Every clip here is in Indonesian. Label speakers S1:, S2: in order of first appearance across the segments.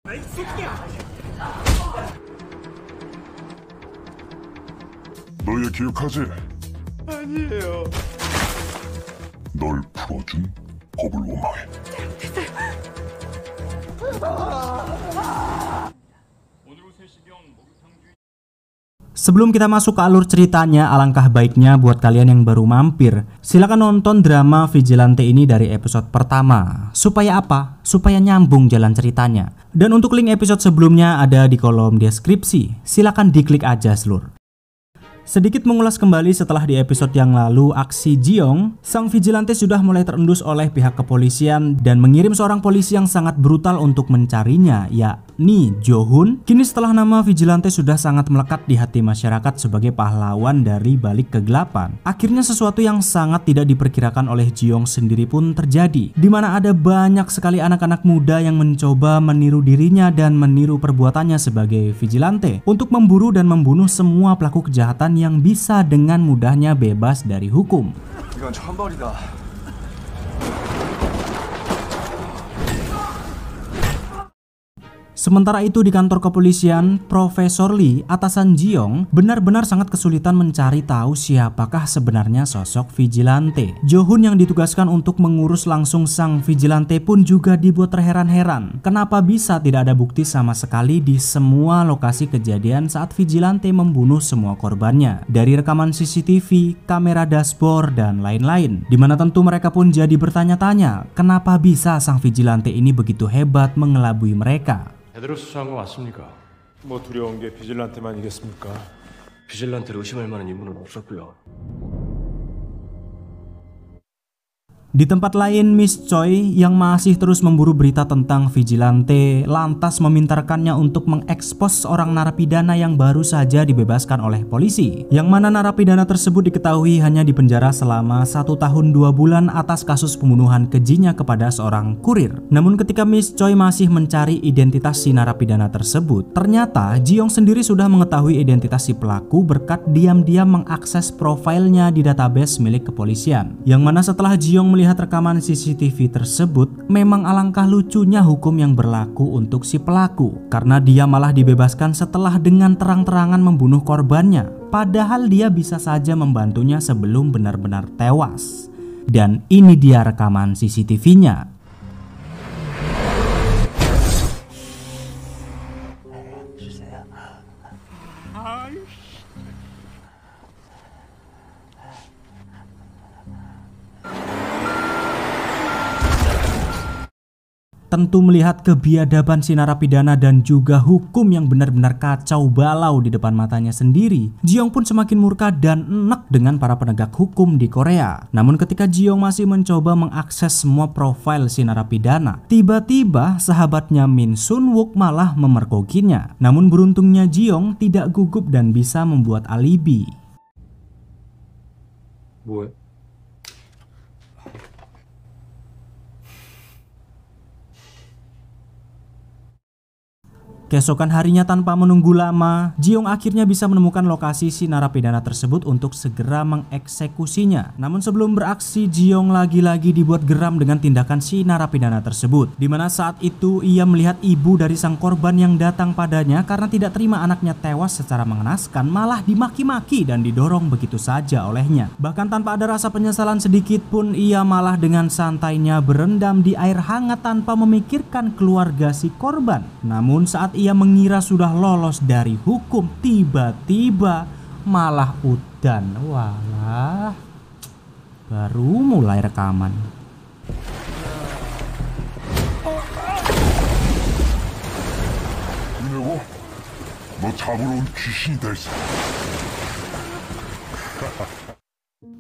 S1: 너 얘 기억하지?
S2: 아니에요.
S1: 널 풀어준 법을 원망해.
S3: Sebelum kita masuk ke alur ceritanya, alangkah baiknya buat kalian yang baru mampir, silakan nonton drama Vigilante ini dari episode pertama. Supaya apa? Supaya nyambung jalan ceritanya. Dan untuk link episode sebelumnya ada di kolom deskripsi. Silakan diklik aja, seluruh. Sedikit mengulas kembali setelah di episode yang lalu aksi Ji-young, sang vigilante sudah mulai terendus oleh pihak kepolisian dan mengirim seorang polisi yang sangat brutal untuk mencarinya, yakni Jo-hun. Kini setelah nama vigilante sudah sangat melekat di hati masyarakat sebagai pahlawan dari balik kegelapan, akhirnya sesuatu yang sangat tidak diperkirakan oleh Ji-young sendiri pun terjadi, di mana ada banyak sekali anak-anak muda yang mencoba meniru dirinya dan meniru perbuatannya sebagai vigilante untuk memburu dan membunuh semua pelaku kejahatan yang bisa dengan mudahnya bebas dari hukum.
S2: 이건 천벌이다.
S3: Sementara itu di kantor kepolisian, Profesor Lee, atasan Ji-young, benar-benar sangat kesulitan mencari tahu siapakah sebenarnya sosok vigilante. Jo-hun yang ditugaskan untuk mengurus langsung sang vigilante pun juga dibuat terheran-heran. Kenapa bisa tidak ada bukti sama sekali di semua lokasi kejadian saat vigilante membunuh semua korbannya. Dari rekaman CCTV, kamera dashboard, dan lain-lain. Dimana tentu mereka pun jadi bertanya-tanya, kenapa bisa sang vigilante ini begitu hebat mengelabui mereka.
S4: 제대로 수사한 거 맞습니까?
S2: 뭐 두려운 게 비질란테만이겠습니까?
S4: 비질란테를 의심할 만한 인물은 없었고요.
S3: Di tempat lain, Miss Choi yang masih terus memburu berita tentang vigilante lantas memintakannya untuk mengekspos seorang narapidana yang baru saja dibebaskan oleh polisi, yang mana narapidana tersebut diketahui hanya dipenjara selama 1 tahun 2 bulan atas kasus pembunuhan kejinya kepada seorang kurir. Namun ketika Miss Choi masih mencari identitas si narapidana tersebut, ternyata Ji-young sendiri sudah mengetahui identitas si pelaku berkat diam-diam mengakses profilnya di database milik kepolisian, yang mana setelah Ji-young melihat rekaman CCTV tersebut, memang alangkah lucunya hukum yang berlaku untuk si pelaku, karena dia malah dibebaskan setelah dengan terang-terangan membunuh korbannya, padahal dia bisa saja membantunya sebelum benar-benar tewas. Dan ini dia rekaman CCTV-nya. Tentu melihat kebiadaban si narapidana dan juga hukum yang benar-benar kacau balau di depan matanya sendiri, Ji-young pun semakin murka dan enek dengan para penegak hukum di Korea. Namun ketika Ji-young masih mencoba mengakses semua profil si narapidana, tiba-tiba sahabatnya Min Sun-wook malah memergokinya. Namun beruntungnya Ji-young tidak gugup dan bisa membuat alibi.
S4: 뭐해?
S3: Keesokan harinya tanpa menunggu lama, Ji-young akhirnya bisa menemukan lokasi si narapidana tersebut untuk segera mengeksekusinya. Namun sebelum beraksi, Ji-young lagi-lagi dibuat geram dengan tindakan si narapidana tersebut, dimana saat itu ia melihat ibu dari sang korban yang datang padanya karena tidak terima anaknya tewas secara mengenaskan, malah dimaki-maki dan didorong begitu saja olehnya. Bahkan tanpa ada rasa penyesalan sedikit pun, ia malah dengan santainya berendam di air hangat tanpa memikirkan keluarga si korban. Namun saat ia mengira sudah lolos dari hukum, tiba-tiba malah udan. Walah, baru mulai rekaman.
S1: 이내고 너 잡으러 온 귀신이다 했어.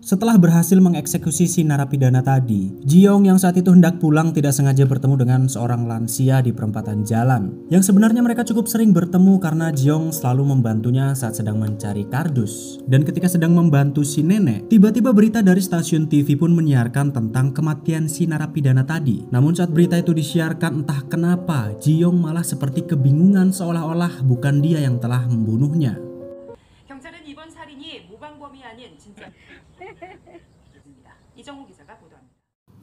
S3: Setelah berhasil mengeksekusi si narapidana tadi, Ji-young yang saat itu hendak pulang tidak sengaja bertemu dengan seorang lansia di perempatan jalan, yang sebenarnya mereka cukup sering bertemu karena Ji-young selalu membantunya saat sedang mencari kardus. Dan ketika sedang membantu si nenek, tiba-tiba berita dari stasiun TV pun menyiarkan tentang kematian si narapidana tadi. Namun saat berita itu disiarkan, entah kenapa Ji-young malah seperti kebingungan, seolah-olah bukan dia yang telah membunuhnya.
S5: 경찰은 이번 살인이 모방범이 아닌 진짜 이정우 기자가 보도합니다.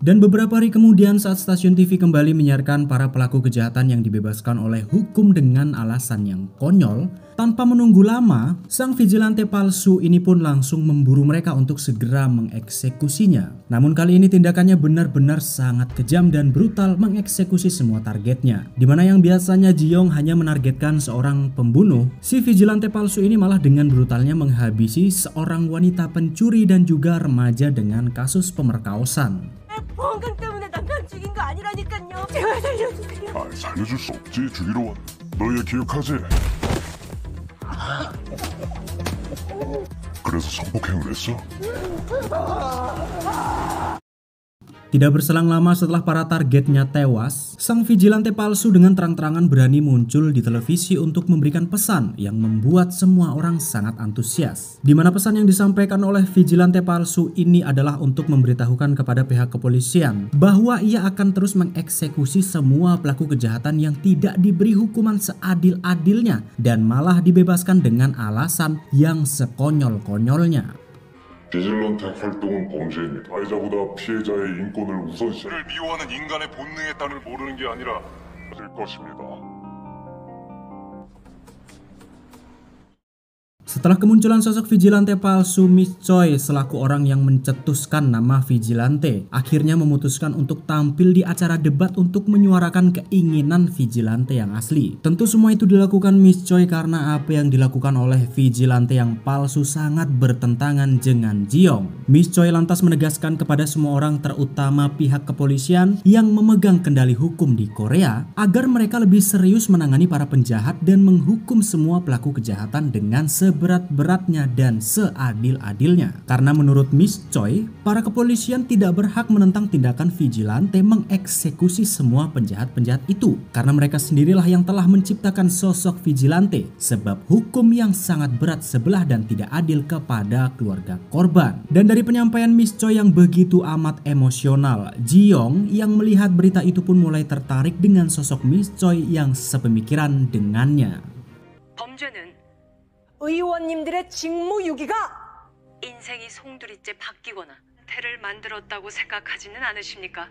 S3: Dan beberapa hari kemudian saat stasiun TV kembali menyiarkan para pelaku kejahatan yang dibebaskan oleh hukum dengan alasan yang konyol, tanpa menunggu lama, sang vigilante palsu ini pun langsung memburu mereka untuk segera mengeksekusinya. Namun kali ini tindakannya benar-benar sangat kejam dan brutal mengeksekusi semua targetnya. Dimana yang biasanya Ji-young hanya menargetkan seorang pembunuh, si vigilante palsu ini malah dengan brutalnya menghabisi seorang wanita pencuri dan juga remaja dengan kasus pemerkosaan.
S5: 보험금 때문에 남편 죽인 거 아니라니까요. 제발 살려주세요.
S1: 아, 살려줄 수 없지. 죽이러 왔. 너 얘 기억하지? 그래서 성폭행을 했어?
S3: Tidak berselang lama setelah para targetnya tewas, sang vigilante palsu dengan terang-terangan berani muncul di televisi untuk memberikan pesan yang membuat semua orang sangat antusias. Di mana pesan yang disampaikan oleh vigilante palsu ini adalah untuk memberitahukan kepada pihak kepolisian bahwa ia akan terus mengeksekusi semua pelaku kejahatan yang tidak diberi hukuman seadil-adilnya dan malah dibebaskan dengan alasan yang sekonyol-konyolnya.
S1: 비질런트 활동은 범죄입니다. 가해자보다 피해자의 인권을 우선시. 를 미워하는 인간의 본능에 따를 모르는 게 아니라 될 것입니다.
S3: Setelah kemunculan sosok vigilante palsu, Miss Choi selaku orang yang mencetuskan nama vigilante akhirnya memutuskan untuk tampil di acara debat untuk menyuarakan keinginan vigilante yang asli. Tentu semua itu dilakukan Miss Choi karena apa yang dilakukan oleh vigilante yang palsu sangat bertentangan dengan Ji-young. Miss Choi lantas menegaskan kepada semua orang, terutama pihak kepolisian yang memegang kendali hukum di Korea, agar mereka lebih serius menangani para penjahat dan menghukum semua pelaku kejahatan dengan seberat-beratnya dan seadil-adilnya. Karena menurut Miss Choi, para kepolisian tidak berhak menentang tindakan vigilante mengeksekusi semua penjahat-penjahat itu, karena mereka sendirilah yang telah menciptakan sosok vigilante, sebab hukum yang sangat berat sebelah dan tidak adil kepada keluarga korban. Dan dari penyampaian Miss Choi yang begitu amat emosional, Ji-young yang melihat berita itu pun mulai tertarik dengan sosok Miss Choi yang sepemikiran dengannya.
S5: 범죄는 의원님들의 직무유기가 인생이 송두리째 바뀌거나 태를 만들었다고 생각하지는 않으십니까?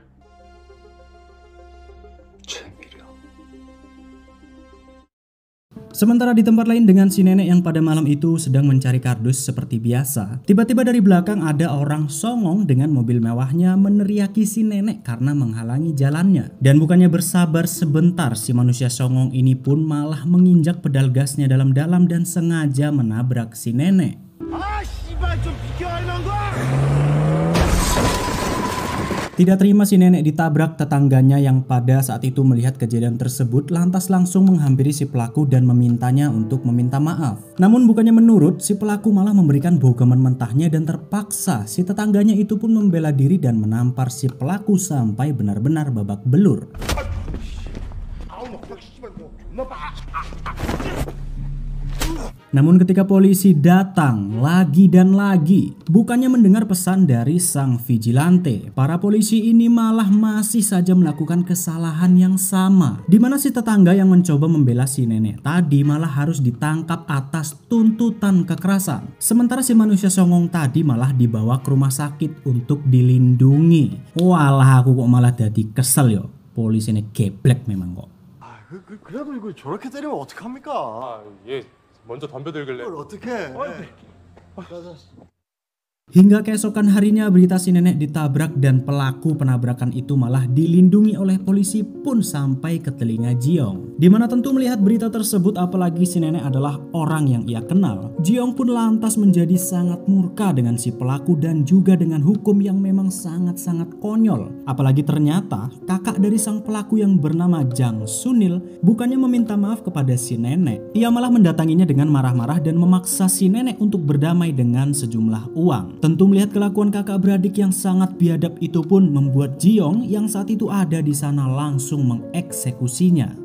S4: 최미려.
S3: Sementara di tempat lain dengan si nenek yang pada malam itu sedang mencari kardus seperti biasa, tiba-tiba dari belakang ada orang songong dengan mobil mewahnya meneriaki si nenek karena menghalangi jalannya. Dan bukannya bersabar sebentar, si manusia songong ini pun malah menginjak pedal gasnya dalam-dalam dan sengaja menabrak si nenek. Tidak terima si nenek ditabrak, tetangganya yang pada saat itu melihat kejadian tersebut lantas langsung menghampiri si pelaku dan memintanya untuk meminta maaf. Namun bukannya menurut, si pelaku malah memberikan baugaman mentahnya dan terpaksa si tetangganya itu pun membela diri dan menampar si pelaku sampai benar-benar babak belur. Namun ketika polisi datang lagi dan lagi, bukannya mendengar pesan dari sang vigilante, para polisi ini malah masih saja melakukan kesalahan yang sama. Di mana si tetangga yang mencoba membela si nenek tadi malah harus ditangkap atas tuntutan kekerasan. Sementara si manusia songong tadi malah dibawa ke rumah sakit untuk dilindungi. Walah, aku kok malah jadi kesel yo. Polisi ini geblek memang kok.
S6: 그래도 이거 저렇게 때리면 어떡합니까?
S2: 예, 먼저 덤벼들길래.
S6: 이걸 어떻게?
S3: Hingga keesokan harinya berita si nenek ditabrak dan pelaku penabrakan itu malah dilindungi oleh polisi pun sampai ke telinga Ji-young. Dimana tentu melihat berita tersebut, apalagi si nenek adalah orang yang ia kenal, Ji-young pun lantas menjadi sangat murka dengan si pelaku dan juga dengan hukum yang memang sangat-sangat konyol. Apalagi ternyata kakak dari sang pelaku yang bernama Jang Sunil bukannya meminta maaf kepada si nenek, ia malah mendatanginya dengan marah-marah dan memaksa si nenek untuk berdamai dengan sejumlah uang. Tentu melihat kelakuan kakak beradik yang sangat biadab itu pun membuat Ji-young yang saat itu ada di sana langsung mengeksekusinya.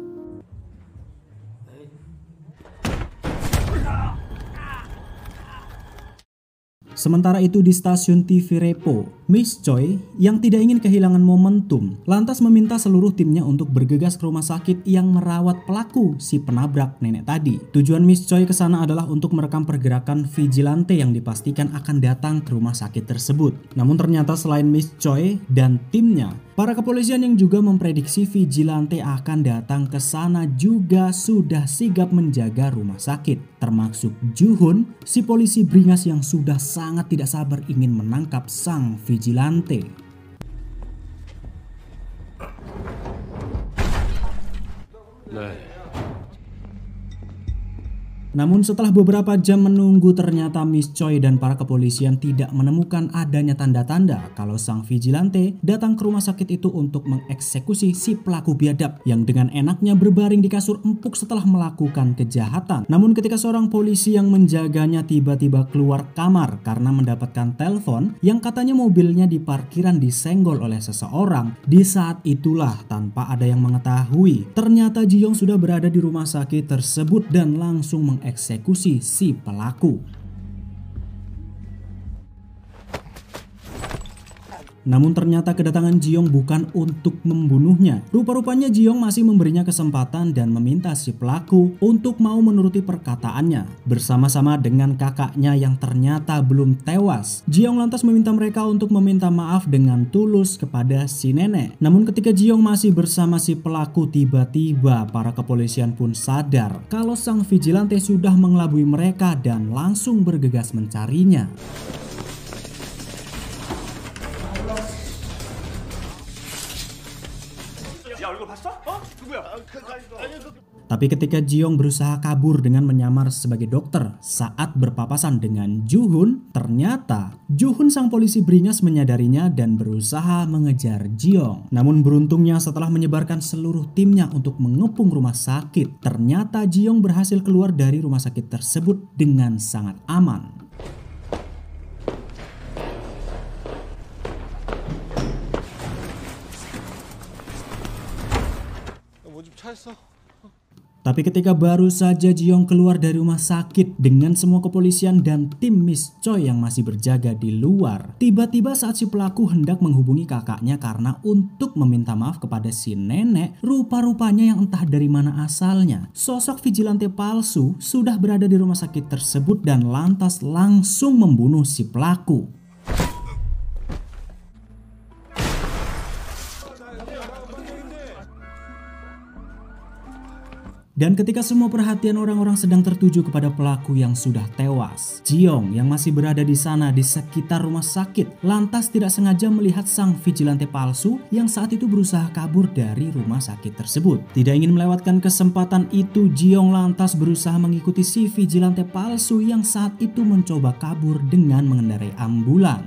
S3: Sementara itu di stasiun TV Repo, Miss Choi yang tidak ingin kehilangan momentum lantas meminta seluruh timnya untuk bergegas ke rumah sakit yang merawat pelaku si penabrak nenek tadi. Tujuan Miss Choi ke sana adalah untuk merekam pergerakan vigilante yang dipastikan akan datang ke rumah sakit tersebut. Namun ternyata selain Miss Choi dan timnya, para kepolisian yang juga memprediksi vigilante akan datang ke sana juga sudah sigap menjaga rumah sakit, termasuk Ju-hun, si polisi beringas yang sudah sangat tidak sabar ingin menangkap sang vigilante.
S4: 네.
S3: Namun setelah beberapa jam menunggu ternyata Miss Choi dan para kepolisian tidak menemukan adanya tanda-tanda kalau sang vigilante datang ke rumah sakit itu untuk mengeksekusi si pelaku biadab yang dengan enaknya berbaring di kasur empuk setelah melakukan kejahatan. Namun ketika seorang polisi yang menjaganya tiba-tiba keluar kamar karena mendapatkan telepon yang katanya mobilnya di parkiran disenggol oleh seseorang, di saat itulah tanpa ada yang mengetahui ternyata Ji-young sudah berada di rumah sakit tersebut dan langsung mengeksekusi si pelaku. Namun ternyata kedatangan Ji-young bukan untuk membunuhnya. Rupa-rupanya Ji-young masih memberinya kesempatan dan meminta si pelaku untuk mau menuruti perkataannya. Bersama-sama dengan kakaknya yang ternyata belum tewas, Ji-young lantas meminta mereka untuk meminta maaf dengan tulus kepada si nenek. Namun ketika Ji-young masih bersama si pelaku, tiba-tiba para kepolisian pun sadar kalau sang vigilante sudah mengelabui mereka dan langsung bergegas mencarinya. Tapi ketika Ji-young berusaha kabur dengan menyamar sebagai dokter saat berpapasan dengan Ju-hun, ternyata Ju-hun sang polisi beringas menyadarinya dan berusaha mengejar Ji-young. Namun beruntungnya setelah menyebarkan seluruh timnya untuk mengepung rumah sakit, ternyata Ji-young berhasil keluar dari rumah sakit tersebut dengan sangat aman. Tapi ketika baru saja Ji-young keluar dari rumah sakit dengan semua kepolisian dan tim Miss Choi yang masih berjaga di luar, tiba-tiba saat si pelaku hendak menghubungi kakaknya karena untuk meminta maaf kepada si nenek, rupa-rupanya yang entah dari mana asalnya, sosok vigilante palsu sudah berada di rumah sakit tersebut dan lantas langsung membunuh si pelaku. Dan ketika semua perhatian orang-orang sedang tertuju kepada pelaku yang sudah tewas, Ji-young yang masih berada di sana di sekitar rumah sakit lantas tidak sengaja melihat sang vigilante palsu yang saat itu berusaha kabur dari rumah sakit tersebut. Tidak ingin melewatkan kesempatan itu, Ji-young lantas berusaha mengikuti si vigilante palsu yang saat itu mencoba kabur dengan mengendarai ambulan.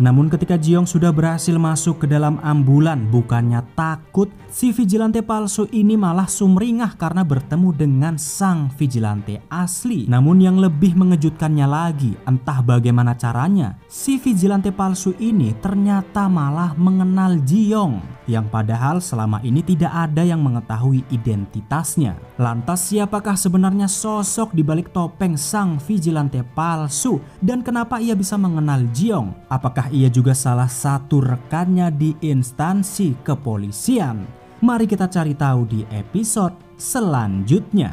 S3: Namun ketika Ji-young sudah berhasil masuk ke dalam ambulan, bukannya takut, si vigilante palsu ini malah sumringah karena bertemu dengan sang vigilante asli. Namun yang lebih mengejutkannya lagi, entah bagaimana caranya, si vigilante palsu ini ternyata malah mengenal Ji-young, yang padahal selama ini tidak ada yang mengetahui identitasnya. Lantas siapakah sebenarnya sosok di balik topeng sang vigilante palsu, dan kenapa ia bisa mengenal Ji-young? Apakah ia juga salah satu rekannya di instansi kepolisian? Mari kita cari tahu di episode selanjutnya.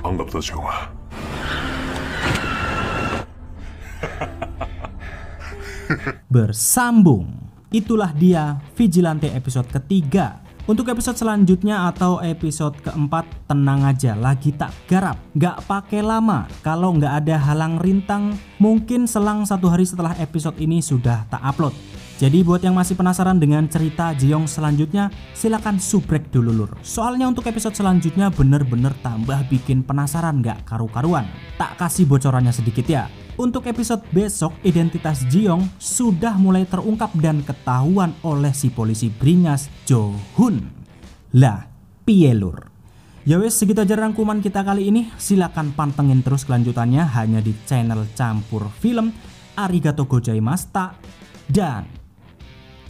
S1: 반갑다, 지영아.
S3: Bersambung. Itulah dia Vigilante episode ketiga. Untuk episode selanjutnya atau episode keempat, tenang aja, lagi tak garap, gak pakai lama. Kalau gak ada halang rintang, mungkin selang 1 hari setelah episode ini sudah tak upload. Jadi buat yang masih penasaran dengan cerita Ji-young selanjutnya, silakan subrek dulu lur. Soalnya untuk episode selanjutnya bener-bener tambah bikin penasaran gak karu-karuan. Tak kasih bocorannya sedikit ya. Untuk episode besok, identitas Ji-young sudah mulai terungkap dan ketahuan oleh si polisi beringas Jo-hun. Lah, piye lur? Ya wes, segitu aja rangkuman kita kali ini. Silakan pantengin terus kelanjutannya hanya di channel Campur Film. Arigato gozaimashita dan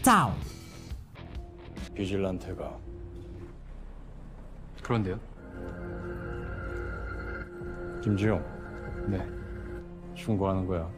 S3: ciao.
S4: 비질란테가 그런데요?
S7: 김지용,
S4: 네.
S7: 충고하는 거야.